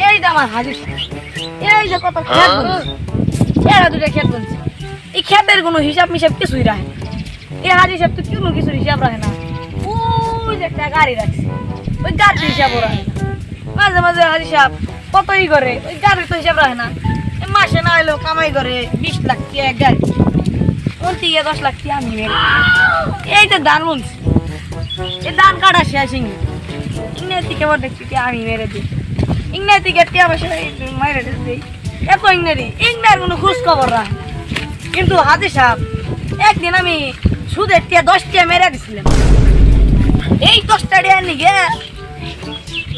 এই যে আমার হাজির এই যে কত খেত এরা দুটা খেত বলছে এই খেতের কোনো হিসাব মিসাব কিছুই রাখে না এই হাজির সাহেব তো কোনো কিছুর হিসাব রাখে না ওই যে একটা গাড়ি রাখছে ওই গাড়ির হিসাবও রাখে না মাঝে মাঝে হাজির সাহেব কতই করে ওই গাড়ির তো হিসাব রাখে না মাসে না হলেও কামাই করে 20 লাখ টাকা এক গাড়ি 10 লাখ টাকা আমি মেরে এই যে ধান বলছি এই ধান কাটা শেষ ইংরেজি থেকে দেখছি আমি মেরে দিই ইংরেজি থেকে টিয়া বসে মেরে দিই এত ইংরেজির কোনো খোঁজ খবর রাখে কিন্তু হাজির সাহেব একদিন আমি সুদের টিয়া 10 টাকা মেরে দিছিলাম এই 10 টাকা নিয়ে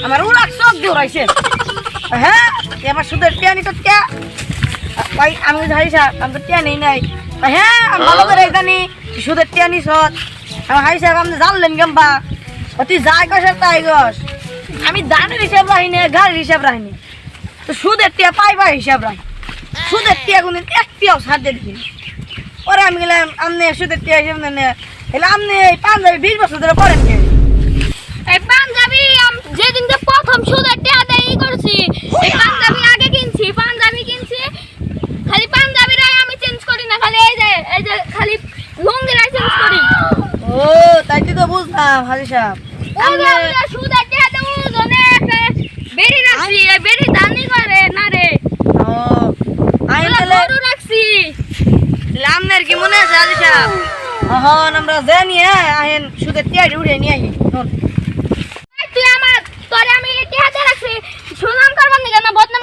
আমার উড়াক চোখ দৌড়াইছে হ্যাঁ আমার সুদের টিয়া নিত টিয়া ভাই আমি হাজির সাহেব আমি তো টিয়া নেই নাই হ্যাঁ আমি ভালো করে জানি সুদের টিয়া নিস আমার হাজির সাহেব আপনি জানলেন কেমবা তুই যাই কস তাই কস আমি দানের হিসাব রাখিনি গাড়ির হিসাব রাখিনি তো সুদের টিয়া পাইবা হিসাব রাখি সুদের টিয়া কোনো একটিও সাথে দেখি ওরে আমি গেলাম আপনি সুদের টিয়া হিসাব নেন এলে আপনি এই পাঞ্জাবি 20 বছর ধরে পড়েন কে এই পাঞ্জাবি যেদিন যে প্রথম সুদের টিয়া দেই করছি এই পাঞ্জাবি আগে কিনছি খালি পাঞ্জাবিরাই আমি চেঞ্জ করি না খালি এই যে খালি লুঙ্গিরাই চেঞ্জ করি ও তাই তো বুঝলাম হাজির সাহেব আমরা সুদের টিয়া দেই জনে একটা বেরি রাখছি এই বেরি দানি করে না রে ও আই তাহলে গরু রাখছি লামনের কি মনে আছে হাজির সাহেব হন আমরা জানি আহেন সুদের টিয়া উড়ে নিয়ে আহি তুই আমার তোরে আমি টিয়া দিয়ে রাখছি সুনাম করবার নিগে না বদনাম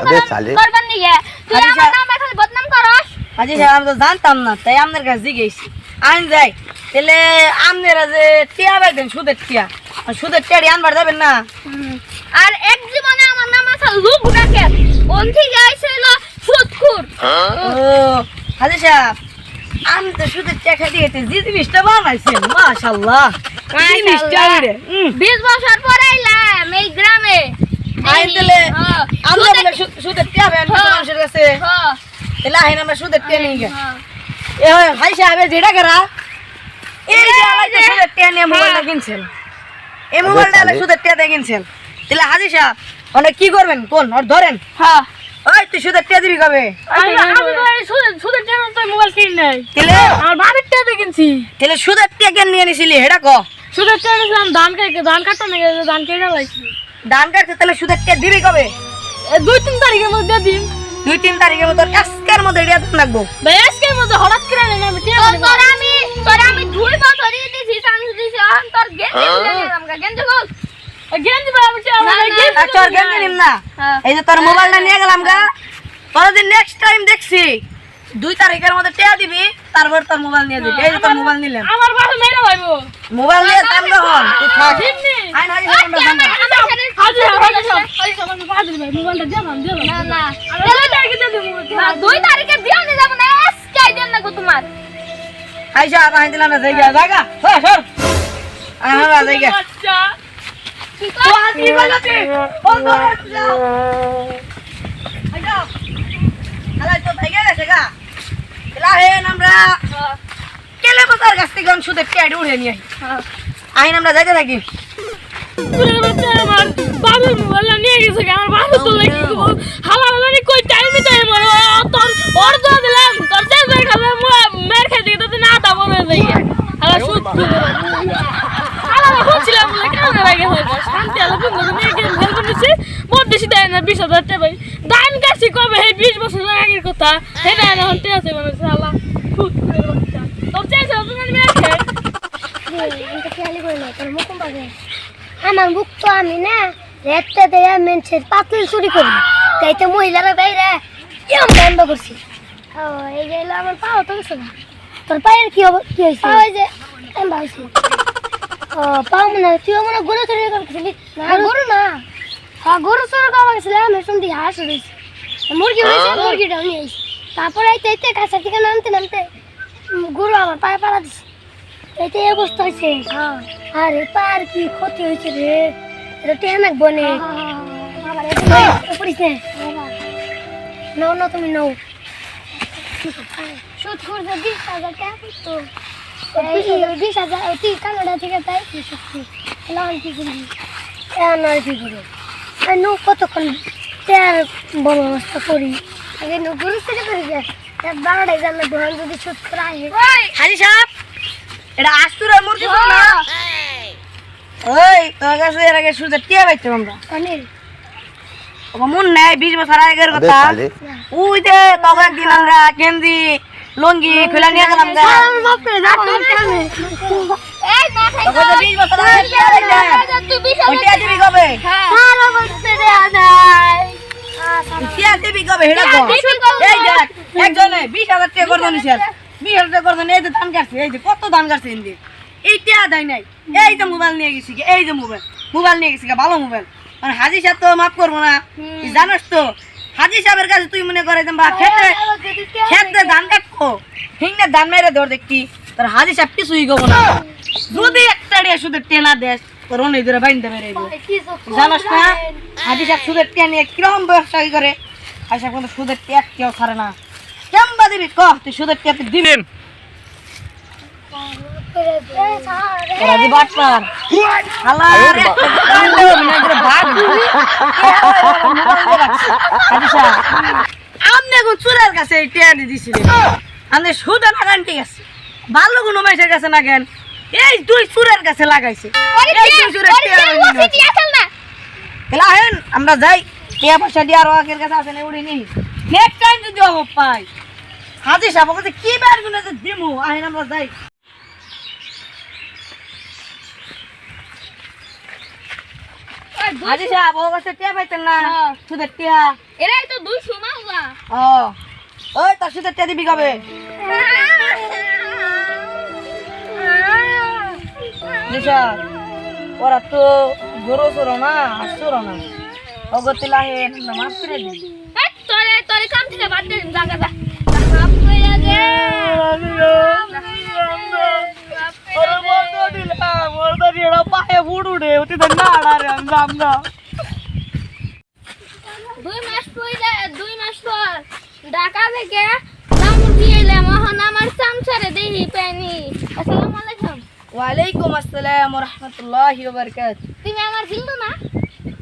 করবার নিগে তুই আমার নাম খালি বদনাম করস হাজির সাহেব আমি তো জানতাম না তাই আপনার কাছে জিজ্ঞেসি আইন যাই তাহলে আপনারা যে টিয়া বাইদেন সুদের টিয়াড়ি আনবার যাবেন না আর এক জীবনে আমার নাম আছে লুক ডাকে ওন থেকে আইছিল সুদখুর ও হাজির সাহেব আমি তো সুদের টিয়া খাইতে গেছি জিনিসটা বানাইছেন মাশাআল্লাহ জিনিসটা উড়ে 20 বছর পরে আইলাম এই গ্রামে আইন তাহলে আমরা বলে সুদের টিয়া বেন মানুষের কাছে তাহলে আইন আমরা সুদের টিয়া নিয়ে গে এ ভাই সাহেব যেটা করা এই যে আলাদা সুদের টিয়া নিয়ে মোবাইলটা কিনছেন এই মোবাইলটা আলাদা সুদের টিয়া দিয়ে কিনছেন তাহলে হাজির সাহেব অনেক কি করবেন কোন আর ধরেন হ্যাঁ ওই তুই সুদের টিয়া দিবি কবে আমি সুদের টিয়া তো মোবাইল কিন নাই তাহলে আর বাড়ির টিয়া দিয়ে কিনছি তাহলে সুদের টিয়া কেন নিয়ে নিছিলি এটা ক সুদের টিয়া নিছিলাম ধান কাটতে না গেছে ধান কেটে লাইছি ধান কাটতে তাহলে সুদের টিয়া দিবি কবে 2-3 তারিখের মধ্যে দিন 2-3 তারিখের মতো আজকের মধ্যে রিয়া দিন লাগবো আজকের মধ্যে হঠাৎ করে নেন আমি টিয়া তোর আমি 2 বছর দিয়েছি চান্স দিয়েছি এখন তোর গেঞ্জি গোল গেঞ্জি বাবা টিয়া আচ্ছা গেঞ্জি নিম না এই যে তোর মোবাইলটা নিয়ে গেলাম গা তোর যদি নেক্সট টাইম দেখছি 2 তারিখের মধ্যে টিয়া দিবি তারপর তোর মোবাইল নিয়ে দিবি এই যে তোর মোবাইল নিলাম আমার বাবা মেরে ভাইবো মোবাইল নিয়ে দাম যখন তুই থাক আইন মোবাইলটা দেব না 2 তারিখে দিও নি যাব না আজকে দেন না গো তোমার আইসা আই দিলাম না জায়গা জায়গা সর আহা জায়গা আচ্ছা তো আজকে বলতে বন্ধ যাও আইসা আলাই তো ভাইগা গেছে গা লাহেন আমরা কেলে বাজার কাছ থেকে সুদের টিয়া উড়ে নিয়ে আইন আমরা যাইতে থাকি আমার বাবার মোবাইল নিয়ে গেছে আমার বাবা তো লাগি হালা কই টাইমে তোর অর্ধ দিলাম তোর শেষ বের খাবে মের খেতে তো না তা বলে যাই হালা সুদ হালা হচ্ছিলাম বলে কেন লাগে শান্তি আলো বন্ধু নিয়ে গেল হেল্প করতেছি মোট বেশি দেয় না 20,000 টাকা ভাই দান কাছে কবে এই 20 বছর আগের কথা এটা না হতে আছে মানে হালা সুদ করে বাচ্চা তোর চাইছে তুমি মেরে খেয়ে আমি তো খেয়ালি করি না তোর মুখ পাবে আমার বুক তো আমি না রেটটা দেয়া মেনছের পাতিল চুরি করি তাই তো মহিলারা বাইরে কেমন বন্ধ করছি ও এই যে আমার পাও তো গেছে তোর পায়ের কি হয়েছে ওই যে এমন হয়েছে ও পাও মনে তুই মনে গরু চুরি করছিলি না গরু না হ্যাঁ গরু চুরি করা গেছিলাম আমি শুনছি হাঁস রয়েছে মুরগি হয়েছে মুরগিটা নিয়ে এসেছি তারপরে এইতে কাছা থেকে নামতে গরু আমার পায়ে পাড়া দিছে এইটা এই অবস্থা হয়েছে আরে পার কি ক্ষতি হয়েছে রে এটা টেনাক বনে নাও তুমি নাও সুদ করছে 20,000 টাকা তো 20,000 তুই কানাডা থেকে তাই কি সত্যি লাল কি করবি কি করে নো কতক্ষণ টের বড় অবস্থা করি আগে নগর চুরি করি গে তার বারোটাই জানলে দোকান যদি সুদ করে আহে হাজি সাহেব এটা আস্তুরের মুরগি তো না ওই তোর কাছে এর আগে সুদের টিয়া পাইতো আমরা অনিল ও মন নাই 20 বছর আগের কথা ওই যে তখন একদিন আমরা কেন্দি লঙ্গি খুলে নিয়ে গেলাম গা আমার বাপরে না কেমনে এই না তখন তো 20 বছর আগে টিয়া পাইছে তুই বিশাল ওই টিয়া দিবি কবে আর বলতে দে আনাই টিয়া দিবি কবে হেডা কো এই দেখ একজনে 20000 টাকা করে নিছে 20000 টাকা করে এই যে ধান কাটছে এই যে কত ধান কাটছে ইন্দি এই টিয়া দেয় নাই এই যে মোবাইল নিয়ে গেছি এই যে মোবাইল নিয়ে গেছি ভালো মোবাইল আর হাজি সাহেব তো মাফ করবো না তুই জানোস তো হাজি সাহেবের কাছে তুই মনে করে বা খেতে ধান কাটবো হিংনে ধান মেরে ধর দেখতি তোর হাজি সাহেব কিছুই গো না যদি একটা রে শুধু টেনা দেশ তোর অনেক দূরে বাইন্দে মেরে জানোস না হাজি সাহেব সুদের টেয়া নিয়ে কিরকম ব্যবসা করে হাজি সাহেব কিন্তু সুদের টেয়া কেউ ছাড়ে না কেমবা দিবি ক তুই সুদের টেয়া দিবি রাজি বাটপার হালার একটা কান্ড বিনাইতে ভাগ আচ্ছা আমনে কোন চুরের কাছে টিয়া দি দিছিলেন আমনে সুদা লাগান ঠিক আছে ভালো কোন মেশের কাছে না কেন এই দুই চুরের কাছে লাগাইছে এই দুই চুরের টিয়া না এলা হেন আমরা যাই টিয়া পয়সা দিয়া রকের কাছে আছে না উড়ি নি নেক্সট টাইম যদি অভাব পাই হাজি সাহেব কাছে কি বার গুনে যে দিমু আহেন আমরা যাই হাজি সাহেব ও কাছে টিয়া পাইতেন না সুদের টিয়া এরাই তো 200 না ওগা ও ওই তোর সুদের টিয়া দিবি কবে নিশা ওরা তো গরু সরো না আসরো না অগতি লাহে না মাফ করে দিবি তোরে কাম থেকে বাদ দে জায়গা যা মাফ কইরা দে ওরে বলতো দিলাম বলতো দিলাম পায়ে বুড়ুড়ে ওতে তো না আড়ারে আমরা 2 মাস পর ঢাকা থেকে নামুটি এলাম এখন আমার চামচারে দেহি পাইনি আসসালামু আলাইকুম ওয়ালাইকুম আসসালাম ওয়া রাহমাতুল্লাহি ওয়া বারাকাতুহু তুমি আমার জিন্দু না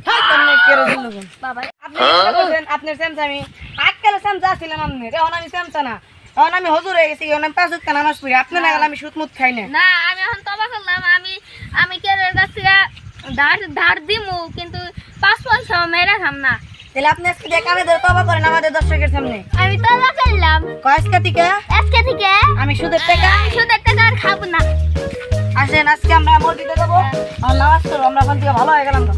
থাক তুমি কেরে দিল বাবা আপনি বলেন আপনার সেমসা আমি আজকাল সেমসা ছিলাম আপনি এখন আমি সেমসা না এখন আমি হুজুর হয়ে গেছি এখন আমি 5 ওয়াক্ত নামাজ পড়ি আপনি না গেলে আমি সুদ মুত খাই না না আমি এখন তবা করলাম আমি কেরের কাছে ধার দিমু কিন্তু 5 পয়সা মেরে খাম না তাহলে আপনি আজকে দিয়ে কানে ধরে তওবা করেন আমাদের দর্শকের সামনে আমি তবা করলাম কয়েসকা থেকে আজকে থেকে আমি সুদের টাকা আমি সুদের টাকা আর খাবো না আসেন আজকে আমরা মসজিদে যাবো আর নামাজ পড়বো আমরা ওখান থেকে ভালো হয়ে গেলাম না